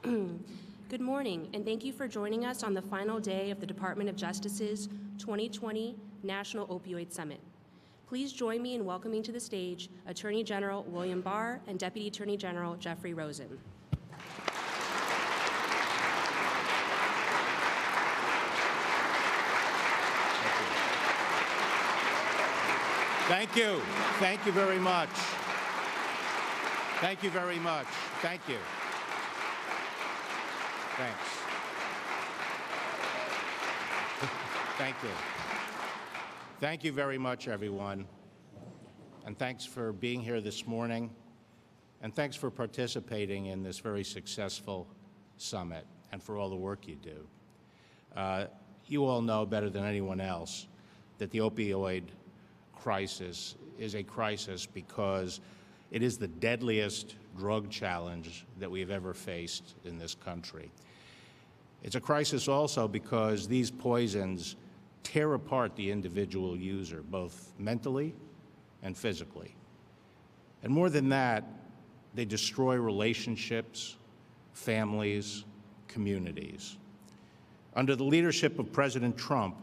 Good morning, and thank you for joining us on the final day of the Department of Justice's 2020 National Opioid Summit. Please join me in welcoming to the stage Attorney General William Barr and Deputy Attorney General Jeffrey Rosen. Thank you. Thank you very much. Thank you very much. Thank you. Thanks. Thank you. Thank you very much, everyone. And thanks for being here this morning. And thanks for participating in this very successful summit and for all the work you do. You all know better than anyone else that the opioid crisis is a crisis because it is the deadliest drug challenge that we have ever faced in this country. It's a crisis also because these poisons tear apart the individual user, both mentally and physically. And more than that, they destroy relationships, families, communities. Under the leadership of President Trump,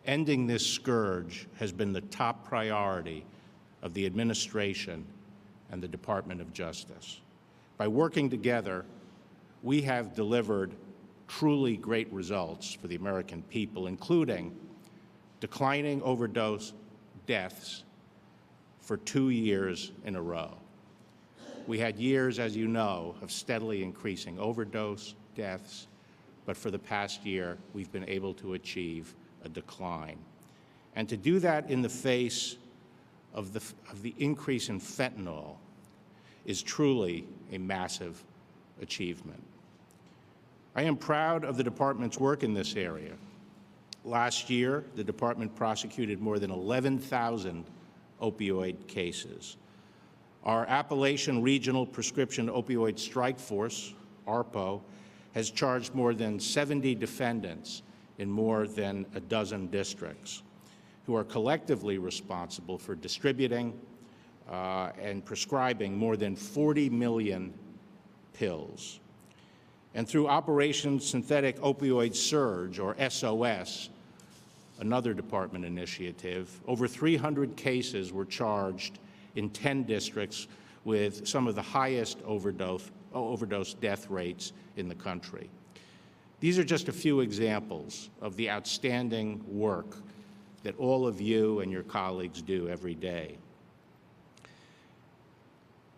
ending this scourge has been the top priority of the administration and the Department of Justice. By working together, we have delivered truly great results for the American people, including declining overdose deaths for 2 years in a row. We had years, as you know, of steadily increasing overdose deaths, but for the past year, we've been able to achieve a decline. And to do that in the face of the increase in fentanyl is truly a massive achievement. I am proud of the department's work in this area. Last year, the department prosecuted more than 11,000 opioid cases. Our Appalachian Regional Prescription Opioid Strike Force, ARPO, has charged more than 70 defendants in more than a dozen districts, who are collectively responsible for distributing and prescribing more than 40 million pills. And through Operation Synthetic Opioid Surge, or SOS, another department initiative, over 300 cases were charged in 10 districts with some of the highest overdose death rates in the country. These are just a few examples of the outstanding work that all of you and your colleagues do every day.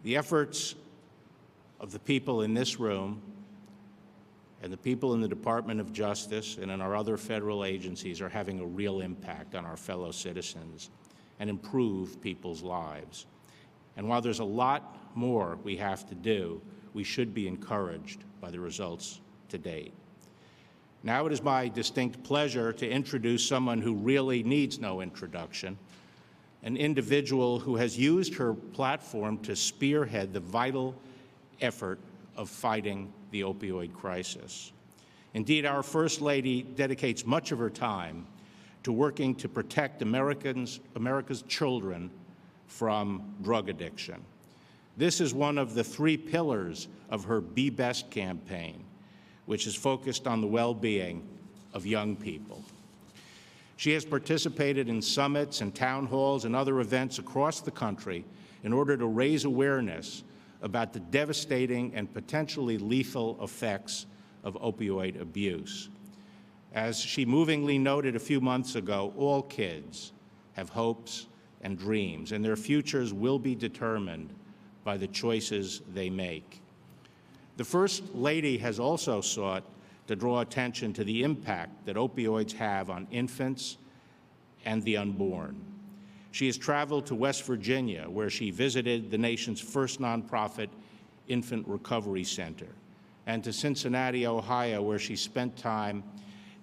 The efforts of the people in this room and the people in the Department of Justice and in our other federal agencies are having a real impact on our fellow citizens and improve people's lives. And while there's a lot more we have to do, we should be encouraged by the results to date. Now it is my distinct pleasure to introduce someone who really needs no introduction, an individual who has used her platform to spearhead the vital effort of fighting the opioid crisis. Indeed, our First Lady dedicates much of her time to working to protect America's children from drug addiction. This is one of the 3 pillars of her Be Best campaign, which is focused on the well-being of young people. She has participated in summits and town halls and other events across the country in order to raise awareness about the devastating and potentially lethal effects of opioid abuse. As she movingly noted a few months ago, all kids have hopes and dreams, and their futures will be determined by the choices they make. The First Lady has also sought to draw attention to the impact that opioids have on infants and the unborn. She has traveled to West Virginia, where she visited the nation's first nonprofit infant recovery center, and to Cincinnati, Ohio, where she spent time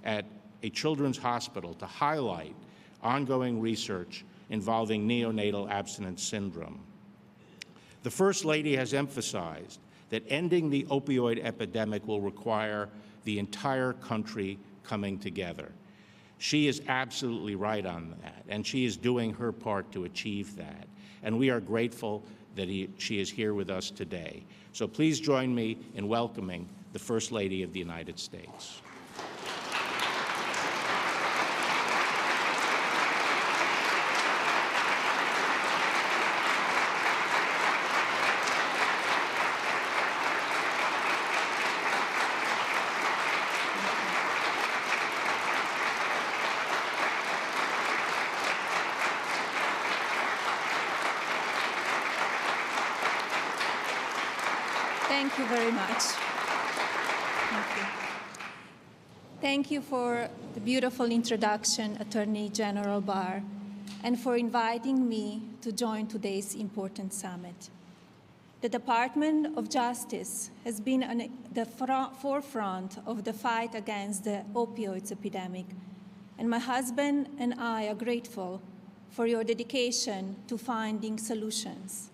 at a children's hospital to highlight ongoing research involving neonatal abstinence syndrome. The First Lady has emphasized that ending the opioid epidemic will require the entire country coming together. She is absolutely right on that, and she is doing her part to achieve that. And we are grateful that she is here with us today. So please join me in welcoming the First Lady of the United States. Thank you very much. Thank you. Thank you for the beautiful introduction, Attorney General Barr, and for inviting me to join today's important summit. The Department of Justice has been on the forefront of the fight against the opioids epidemic, and my husband and I are grateful for your dedication to finding solutions.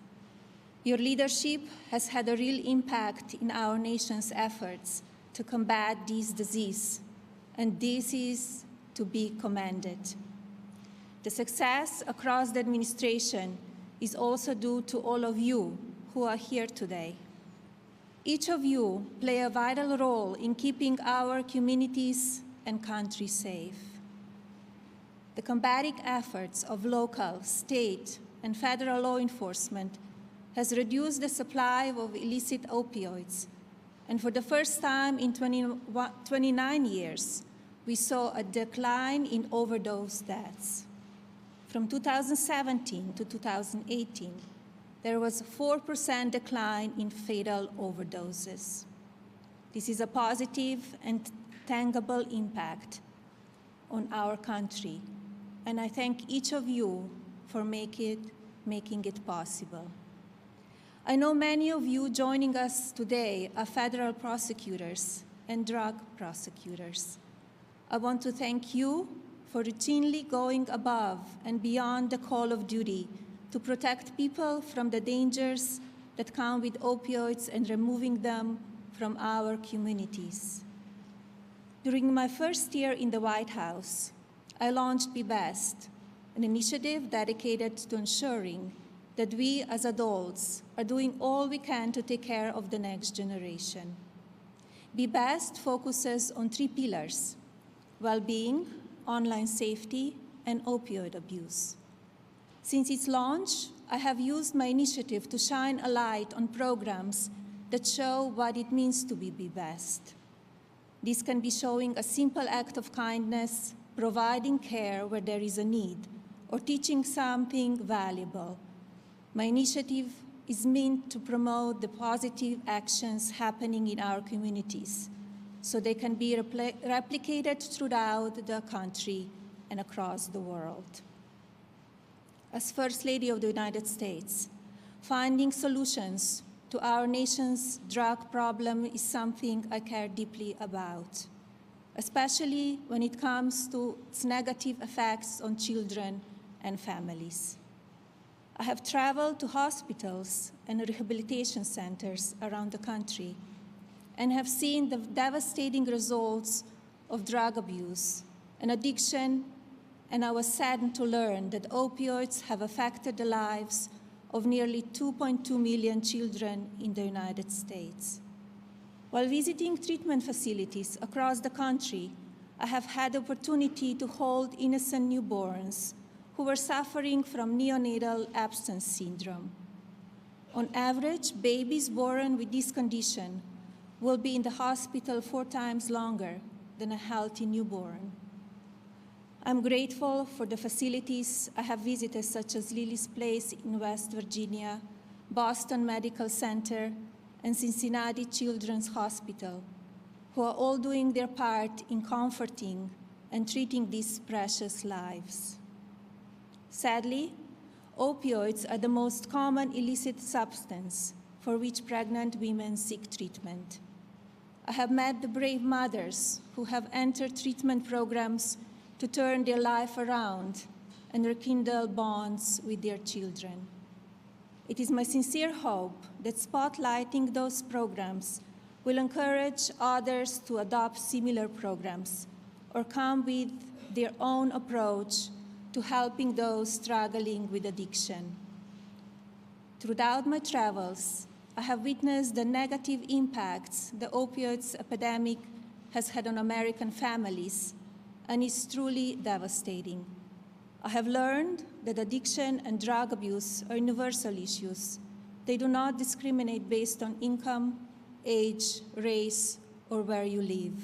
Your leadership has had a real impact in our nation's efforts to combat this disease, and this is to be commended. The success across the administration is also due to all of you who are here today. Each of you play a vital role in keeping our communities and country safe. The combating efforts of local, state, and federal law enforcement has reduced the supply of illicit opioids, and for the first time in 29 years, we saw a decline in overdose deaths. From 2017 to 2018, there was a 4% decline in fatal overdoses. This is a positive and tangible impact on our country, and I thank each of you for making it possible. I know many of you joining us today are federal prosecutors and drug prosecutors. I want to thank you for routinely going above and beyond the call of duty to protect people from the dangers that come with opioids and removing them from our communities. During my first year in the White House, I launched Be Best, an initiative dedicated to ensuring that we as adults are doing all we can to take care of the next generation. Be Best focuses on 3 pillars: well-being, online safety, and opioid abuse. Since its launch, I have used my initiative to shine a light on programs that show what it means to be best. This can be showing a simple act of kindness, providing care where there is a need, or teaching something valuable. My initiative is meant to promote the positive actions happening in our communities so they can be replicated throughout the country and across the world. As First Lady of the United States, finding solutions to our nation's drug problem is something I care deeply about, especially when it comes to its negative effects on children and families. I have traveled to hospitals and rehabilitation centers around the country and have seen the devastating results of drug abuse and addiction, and I was saddened to learn that opioids have affected the lives of nearly 2.2 million children in the United States. While visiting treatment facilities across the country, I have had the opportunity to hold innocent newborns who were suffering from neonatal abstinence syndrome. On average, babies born with this condition will be in the hospital 4 times longer than a healthy newborn. I'm grateful for the facilities I have visited, such as Lily's Place in West Virginia, Boston Medical Center, and Cincinnati Children's Hospital, who are all doing their part in comforting and treating these precious lives. Sadly, opioids are the most common illicit substance for which pregnant women seek treatment. I have met the brave mothers who have entered treatment programs to turn their life around and rekindle bonds with their children. It is my sincere hope that spotlighting those programs will encourage others to adopt similar programs or come with their own approach to helping those struggling with addiction. Throughout my travels, I have witnessed the negative impacts the opioids epidemic has had on American families, and is truly devastating. I have learned that addiction and drug abuse are universal issues. They do not discriminate based on income, age, race, or where you live.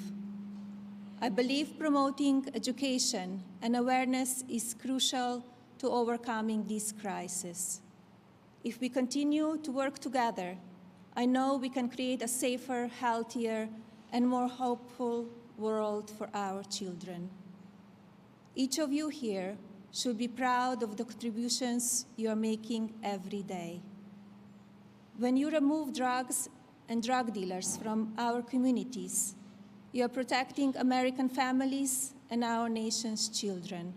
I believe promoting education and awareness is crucial to overcoming this crisis. If we continue to work together, I know we can create a safer, healthier, and more hopeful world for our children. Each of you here should be proud of the contributions you are making every day. When you remove drugs and drug dealers from our communities, you are protecting American families and our nation's children.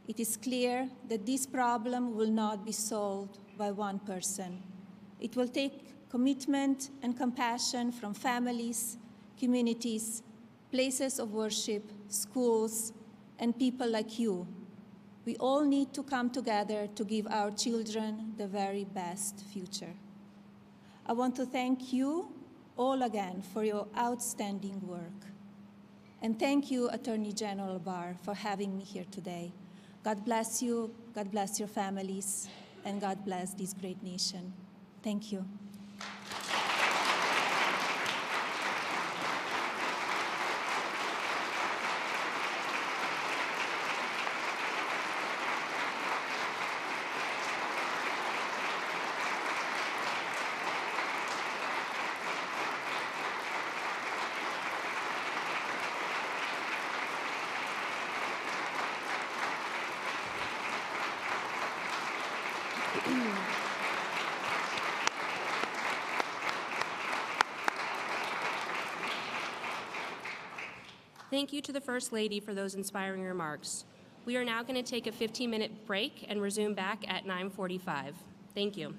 It is clear that this problem will not be solved by one person. It will take commitment and compassion from families, communities, places of worship, schools, and people like you. We all need to come together to give our children the very best future. I want to thank you all again for your outstanding work. And thank you, Attorney General Barr, for having me here today. God bless you, God bless your families, and God bless this great nation. Thank you. Thank you to the First Lady for those inspiring remarks. We are now going to take a 15-minute break and resume back at 9:45. Thank you.